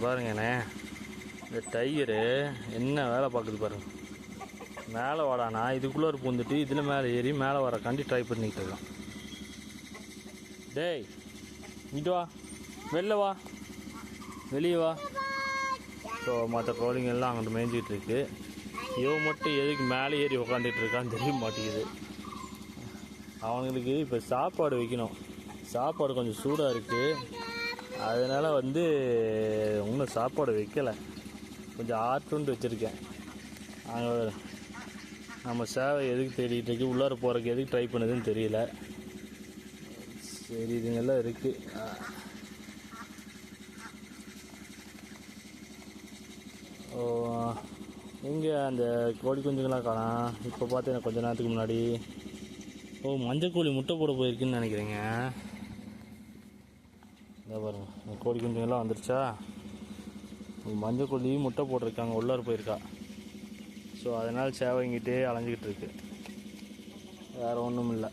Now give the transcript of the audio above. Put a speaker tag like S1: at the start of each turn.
S1: பாருங்கண்ணே, இந்த டைகரு என்ன வேலை பார்க்குது பாருங்கள். மேலே வாடானா இதுக்குள்ளே பூந்துட்டு இதில் மேலே ஏறி மேலே வர கண்டி ட்ரை பண்ணிக்கிட்டு இருக்கான். டேய் இங்கிட்டு வா, வெளில வா, வெளியே வா. ஸோ மற்ற கோழிங்க எல்லாம் அங்கிட்டு மேய்ஞ்சிக்கிட்டு இருக்கு. இவன் மட்டும் எதுக்கு மேலே ஏறி உக்காந்துட்டு இருக்கான்னு தெரிய மாட்டேங்குது. அவங்களுக்கு இப்போ சாப்பாடு வைக்கணும். சாப்பாடு கொஞ்சம் சூடாக இருக்குது, அதனால் இன்னும் சாப்பாடு வைக்கலை. கொஞ்சம் ஆட்டுண்டு வச்சுருக்கேன். அங்கே நம்ம சேவை எதுக்கு தேடிட்டு இருக்கு, உள்ளார போகிறதுக்கு எதுக்கு ட்ரை பண்ணுதுன்னு தெரியல. சரி இதுங்கெல்லாம் இருக்குது. ஓ எங்கே அந்த கோழி குஞ்சுங்களாம் காணோம். இப்போ பார்த்தேன் கொஞ்ச நேரத்துக்கு முன்னாடி. ஓ மஞ்சள் கோழி முட்டை போட போயிருக்குன்னு நினைக்கிறேங்க. இந்த பாருங்க கோழி குஞ்சுங்கெல்லாம் வந்துருச்சா. மஞ்சள் கோழி முட்டை போட்டிருக்காங்க, உள்ளார போயிருக்கா. ஸோ அதனால் சேவைங்கிட்டே அலைஞ்சிக்கிட்டு இருக்கு, வேறு ஒன்றும் இல்லை.